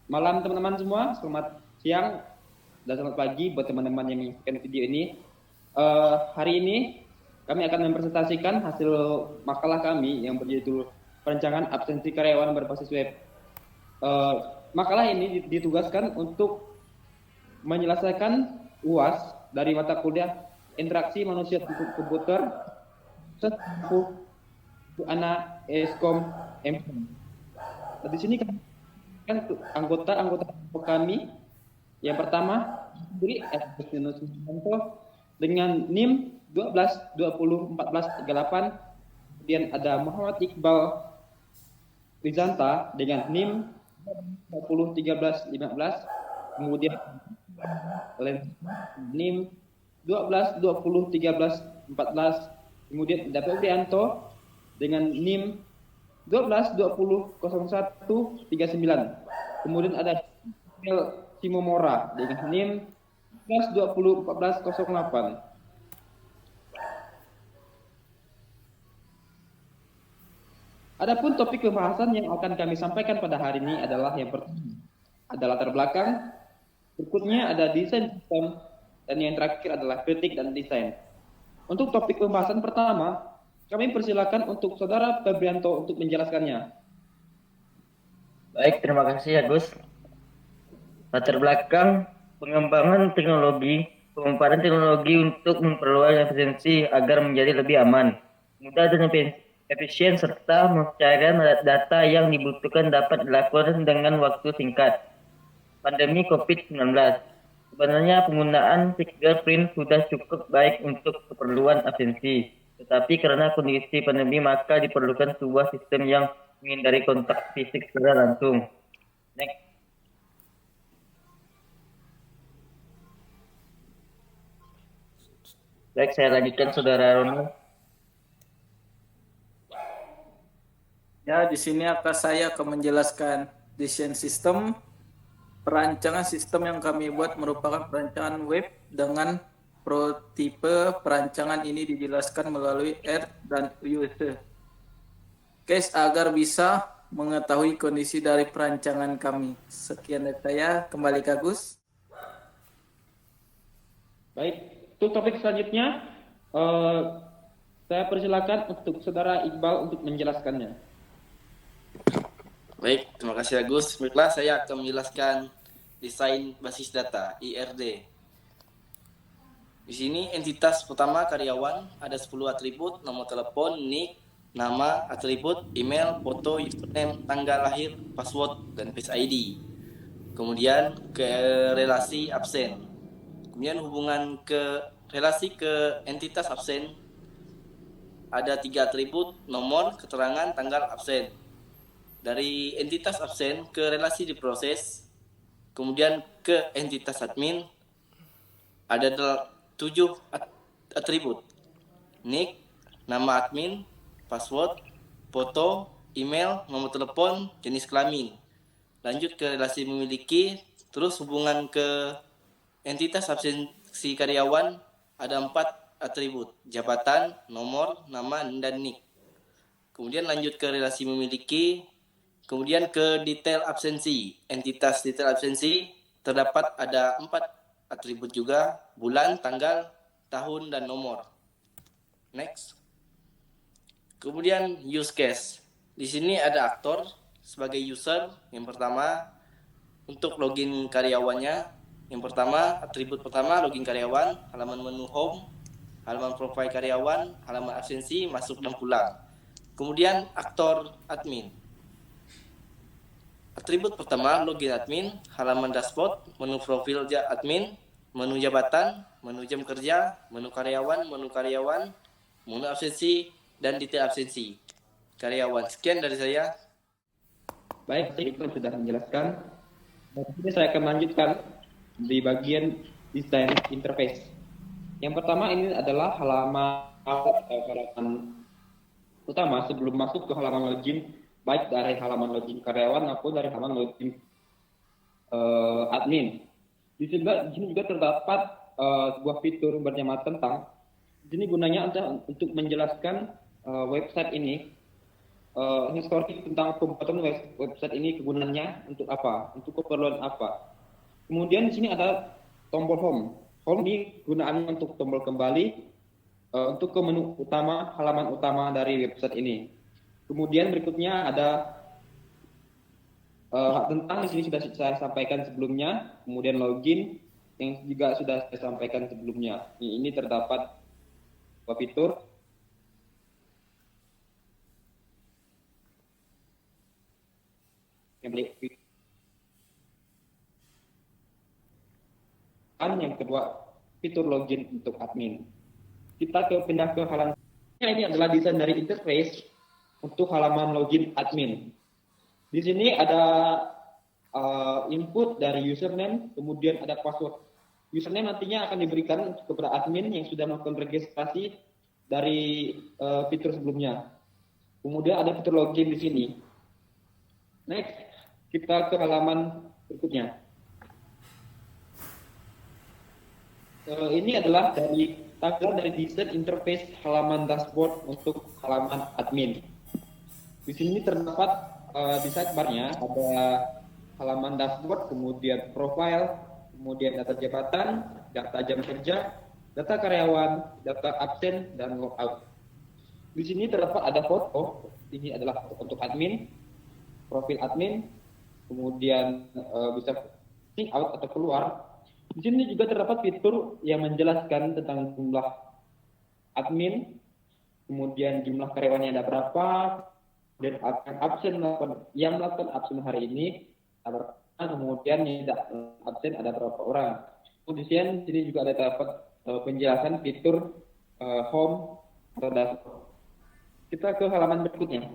malam teman-teman semua, selamat siang dan selamat pagi buat teman-teman yang menyaksikan video ini. Hari ini kami akan mempresentasikan hasil makalah kami yang berjudul Perancangan Absensi Karyawan Berbasis Web. Eh, Makalah ini ditugaskan untuk menyelesaikan UAS dari mata kuliah Interaksi Manusia Komputer anak Eskom M. Di sini kan anggota-anggota kami. Yang pertama, Budi Agustinus Susanto dengan NIM 12 20 14 38. Kemudian ada Muhammad Iqbal Rizanta dengan NIM 20 13 15. Kemudian NIM 12 20 13 14. Kemudian ada Febrianto dengan NIM 12 20 01 39. Kemudian ada Simomora dengan NIM 11 20 14 08. Adapun topik pembahasan yang akan kami sampaikan pada hari ini adalah yang pertama ada latar belakang, berikutnya ada desain sistem, dan yang terakhir adalah kritik dan desain. Untuk topik pembahasan pertama, kami persilakan untuk Saudara Febrianto untuk menjelaskannya. Baik, terima kasih Agus. Latar belakang pengembangan teknologi, pemaparan teknologi untuk memperluas efisiensi agar menjadi lebih aman, mudah dan efisien serta pencarian data yang dibutuhkan dapat dilakukan dengan waktu singkat. Pandemi COVID-19. Sebenarnya penggunaan fingerprint sudah cukup baik untuk keperluan absensi, tetapi karena kondisi pandemi maka diperlukan sebuah sistem yang menghindari kontak fisik secara langsung. Next. Baik, saya lanjutkan Saudara Ronald. Ya, di sini saya akan menjelaskan desain sistem. Perancangan sistem yang kami buat merupakan perancangan web dengan prototipe perancangan ini dijelaskan melalui R dan user case agar bisa mengetahui kondisi dari perancangan kami. Sekian dari saya, kembali ke Agus. Baik, untuk topik selanjutnya, eh, saya persilakan untuk Saudara Iqbal untuk menjelaskannya. Baik, terima kasih Agus. Baiklah, saya akan menjelaskan desain basis data IRD. Di sini entitas pertama karyawan ada 10 atribut, nomor telepon, nick, nama, atribut, email, foto, username, tanggal lahir, password, dan Face ID. Kemudian ke relasi absen. Kemudian hubungan ke relasi ke entitas absen ada 3 atribut, nomor, keterangan, tanggal absen. Dari entitas absen ke relasi diproses, kemudian ke entitas admin ada 7 atribut, nick, nama admin, password, foto, email, nomor telepon, jenis kelamin. Lanjut ke relasi memiliki, terus hubungan ke entitas absensi karyawan ada 4 atribut, jabatan, nomor, nama, dan nick. Kemudian lanjut ke relasi memiliki, kemudian ke detail absensi. Entitas detail absensi terdapat ada 4 atribut juga, bulan, tanggal, tahun, dan nomor. Next. Kemudian use case. Di sini ada aktor sebagai user. Yang pertama untuk login karyawannya. Yang pertama, atribut pertama login karyawan, halaman menu home, halaman profile karyawan, halaman absensi, masuk dan pulang. Kemudian aktor admin. Atribut pertama, login admin, halaman dashboard, menu profil admin, menu jabatan, menu jam kerja, menu karyawan, menu absensi, dan detail absensi karyawan. Sekian dari saya. Baik, itu sudah menjelaskan. Jadi saya akan melanjutkan di bagian desain interface. Yang pertama ini adalah halaman utama sebelum masuk ke halaman login, baik dari halaman login karyawan maupun dari halaman login admin. Di sini juga terdapat sebuah fitur bernama tentang. Di sini gunanya untuk menjelaskan website ini histori tentang pembuatan website ini, kegunaannya untuk apa, untuk keperluan apa. Kemudian di sini ada tombol home. Home ini gunaannya untuk tombol kembali untuk ke menu utama, halaman utama dari website ini. Kemudian berikutnya ada tentang di sini sudah saya sampaikan sebelumnya. Kemudian login yang juga sudah saya sampaikan sebelumnya. Ini terdapat fitur yang kedua, fitur login untuk admin. Kita pindah ke halaman. Ini adalah desain dari interface untuk halaman login admin. Di sini ada input dari username, kemudian ada password. Username nantinya akan diberikan kepada admin yang sudah melakukan registrasi dari fitur sebelumnya. Kemudian ada fitur login di sini. Next, kita ke halaman berikutnya. Ini adalah tampilan dari desain interface halaman dashboard untuk halaman admin. Di sini terdapat di sidebar-nya ada halaman dashboard, kemudian profile, kemudian data jabatan, data jam kerja, data karyawan, data absen, dan logout. Di sini terdapat ada foto. Ini adalah foto untuk admin, profil admin, kemudian bisa sign out atau keluar. Di sini juga terdapat fitur yang menjelaskan tentang jumlah admin, kemudian jumlah karyawannya ada berapa, dan absen yang melakukan absen hari ini ada berapa, kemudian yang tidak absen ada berapa orang. Kemudian di sini juga ada terdapat penjelasan fitur home atau dashboard. Kita ke halaman berikutnya.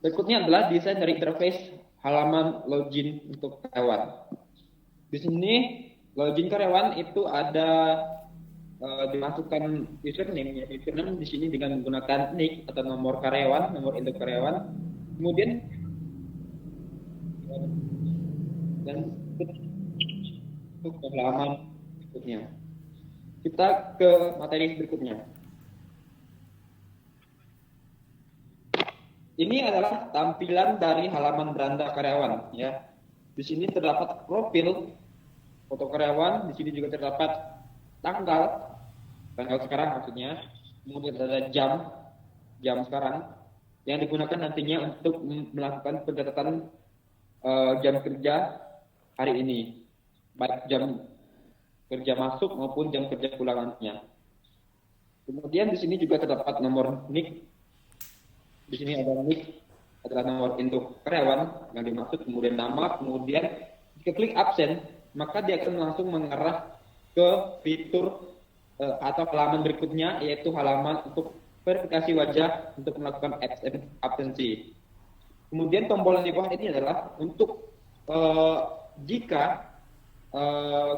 Berikutnya adalah desain dari interface halaman login untuk karyawan. Di sini login karyawan itu ada dimasukkan username. Username di sini dengan menggunakan nick atau nomor karyawan, nomor induk karyawan. Kemudian dan untuk halaman berikutnya. Kita ke materi berikutnya. Ini adalah tampilan dari halaman beranda karyawan, ya. Di sini terdapat profil foto karyawan, di sini juga terdapat tanggal sekarang maksudnya, kemudian ada jam sekarang yang digunakan nantinya untuk melakukan pencatatan jam kerja hari ini, baik jam kerja masuk maupun jam kerja pulang nantinya. Kemudian di sini juga terdapat nomor NIK. Di sini ada NIK adalah nomor induk karyawan yang dimaksud, kemudian nama, kemudian jika klik absen maka dia akan langsung mengarah ke fitur atau halaman berikutnya, yaitu halaman untuk verifikasi wajah untuk melakukan absensi. Kemudian tombol yang di bawah ini adalah untuk jika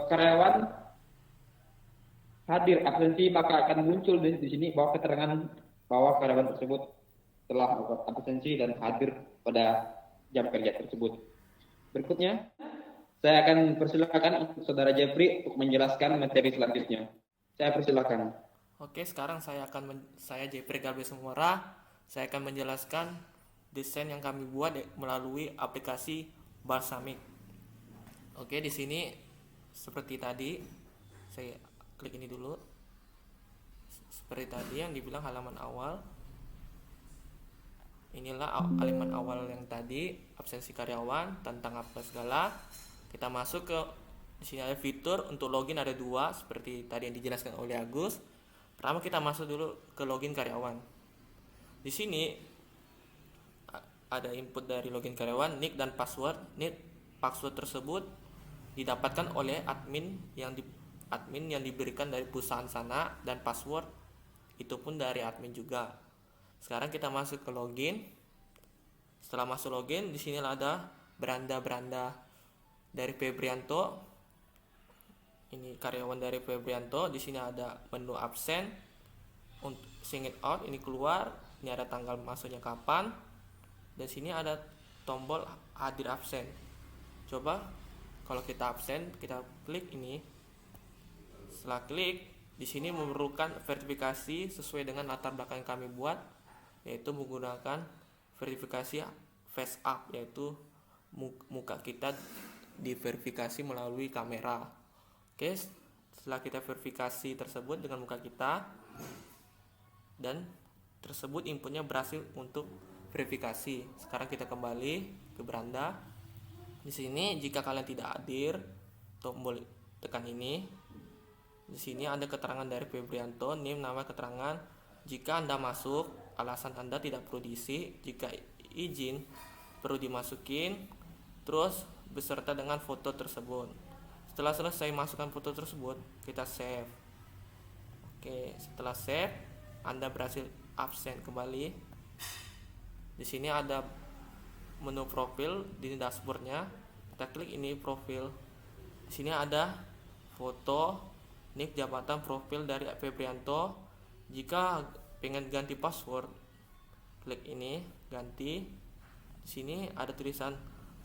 karyawan hadir absensi maka akan muncul di sini bahwa keterangan bahwa karyawan tersebut telah absensi dan hadir pada jam kerja tersebut. Berikutnya, saya akan persilakan untuk Saudara Jeffrey untuk menjelaskan materi selanjutnya. Saya persilakan. Oke, sekarang saya Jeffrey Galvez Mora. Saya akan menjelaskan desain yang kami buat melalui aplikasi Balsamiq. Oke, di sini seperti tadi, saya klik ini dulu. Seperti tadi yang dibilang halaman awal. Inilah halaman awal yang tadi, absensi karyawan, tentang apa segala. Kita masuk ke di sini ada fitur untuk login, ada dua seperti tadi yang dijelaskan oleh Agus. Pertama kita masuk dulu ke login karyawan. Di sini ada input dari login karyawan, nick dan password. Nick password tersebut didapatkan oleh admin yang diberikan dari perusahaan sana, dan password itu pun dari admin juga. Sekarang kita masuk ke login. Setelah masuk login, di sini ada beranda dari Febrianto. Ini karyawan dari Febrianto. Di sini ada menu absen, untuk sign out ini keluar. Ini ada tanggal masuknya kapan. Dan sini ada tombol hadir absen. Coba kalau kita absen, kita klik ini. Setelah klik, di sini memerlukan verifikasi sesuai dengan latar belakang yang kami buat, yaitu menggunakan verifikasi face up, yaitu muka kita diverifikasi melalui kamera. Oke, setelah kita verifikasi tersebut dengan muka kita dan tersebut inputnya berhasil untuk verifikasi. Sekarang kita kembali ke beranda. Di sini jika kalian tidak hadir, tombol tekan ini. Di sini ada keterangan dari Febrianto, name, nama, keterangan. Jika Anda masuk, alasan Anda tidak perlu diisi. Jika izin, perlu dimasukin. Terus beserta dengan foto tersebut. Setelah selesai masukkan foto tersebut, kita save. Oke, setelah save, Anda berhasil absen kembali. Di sini ada menu profil di dashboardnya. Kita klik ini profil. Di sini ada foto, nick, jabatan, profil dari Febrianto. Jika pengen ganti password, klik ini ganti. Di sini ada tulisan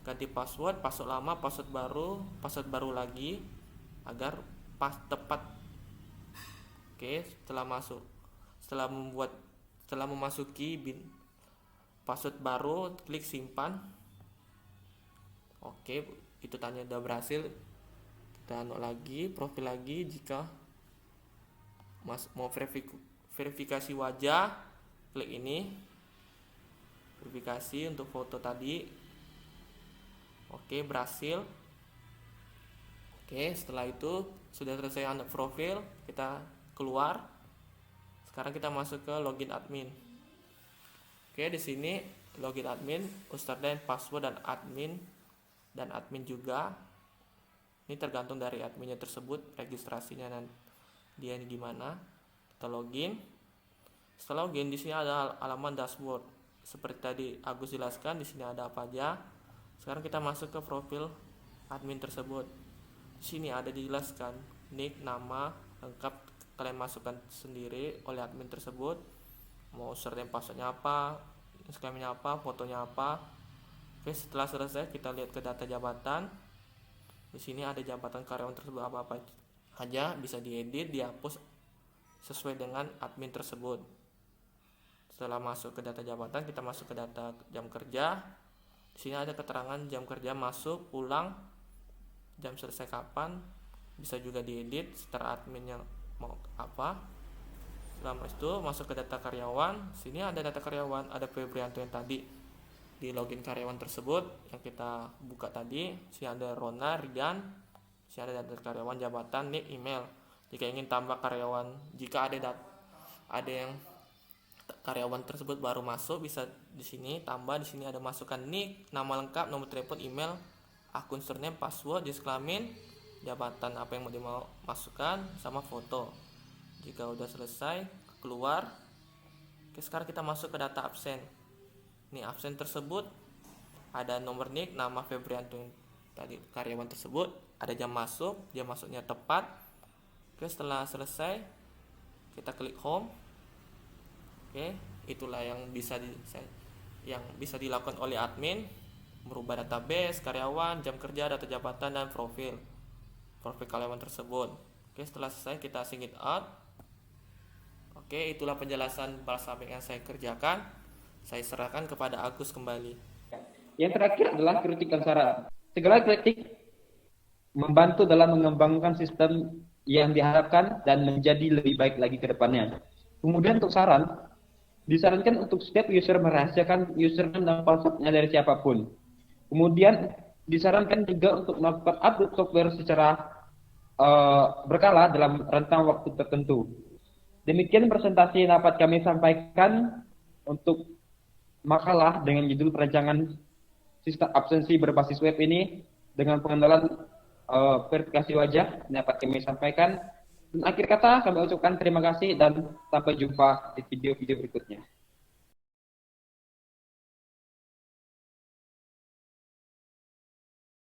ganti password, password lama, password baru lagi agar pas tepat. Oke, setelah memasuki password baru, klik simpan. Oke, itu tanya udah berhasil. Kita lagi profil lagi. Jika mau verifikasi wajah, klik ini verifikasi untuk foto tadi. Oke, berhasil. Oke, setelah itu sudah selesai anak profil, kita keluar. Sekarang kita masuk ke login admin. Oke, di sini login admin, username, password, dan admin juga. Ini tergantung dari adminnya tersebut, registrasinya dan dia gimana. Kita login. Setelah login, di sini ada halaman dashboard. Seperti tadi Agus jelaskan, di sini ada apa aja. Sekarang kita masuk ke profil admin tersebut. Di sini ada dijelaskan nick, nama lengkap kalian masukkan sendiri oleh admin tersebut. Mau username, passwordnya apa, Instagramnya apa, fotonya apa. Oke, setelah selesai kita lihat ke data jabatan. Di sini ada jabatan karyawan tersebut apa-apa aja, bisa diedit, dihapus sesuai dengan admin tersebut. Setelah masuk ke data jabatan, kita masuk ke data jam kerja. Di sini ada keterangan jam kerja masuk, pulang, jam selesai kapan, bisa juga diedit setelah adminnya mau apa. Setelah itu masuk ke data karyawan. Sini ada data karyawan, ada Febrianto yang tadi di login karyawan tersebut yang kita buka tadi. Sini ada Rona, Rian. Sini ada data karyawan, jabatan, nick, email. Jika ingin tambah karyawan, jika ada yang karyawan tersebut baru masuk, bisa di sini tambah. Di sini ada masukkan nick, nama lengkap, nomor telepon, email, akun, surname, password, jenis kelamin, jabatan apa yang mau dimasukkan, sama foto. Jika udah selesai, keluar. Oke, sekarang kita masuk ke data absen. Ini absen tersebut ada nomor nick, nama Febrianto yang tadi karyawan tersebut, ada jam masuknya tepat. Oke, setelah selesai kita klik home. Oke, itulah yang bisa dilakukan oleh admin, merubah database, karyawan, jam kerja, data jabatan, dan profil karyawan tersebut. Oke, setelah selesai kita sign out. Oke, itulah penjelasan bahasa yang saya kerjakan. Saya serahkan kepada Agus kembali. Yang terakhir adalah kritik dan saran. Segala kritik membantu dalam mengembangkan sistem yang diharapkan dan menjadi lebih baik lagi ke depannya. Kemudian untuk saran, disarankan untuk setiap user merahasiakan username dan passwordnya dari siapapun. Kemudian disarankan juga untuk melakukan update software secara berkala dalam rentang waktu tertentu. Demikian presentasi yang dapat kami sampaikan untuk makalah dengan judul perancangan sistem absensi berbasis web ini dengan pengenalan verifikasi wajah yang dapat kami sampaikan. Dan akhir kata kami ucapkan terima kasih dan sampai jumpa di video-video berikutnya.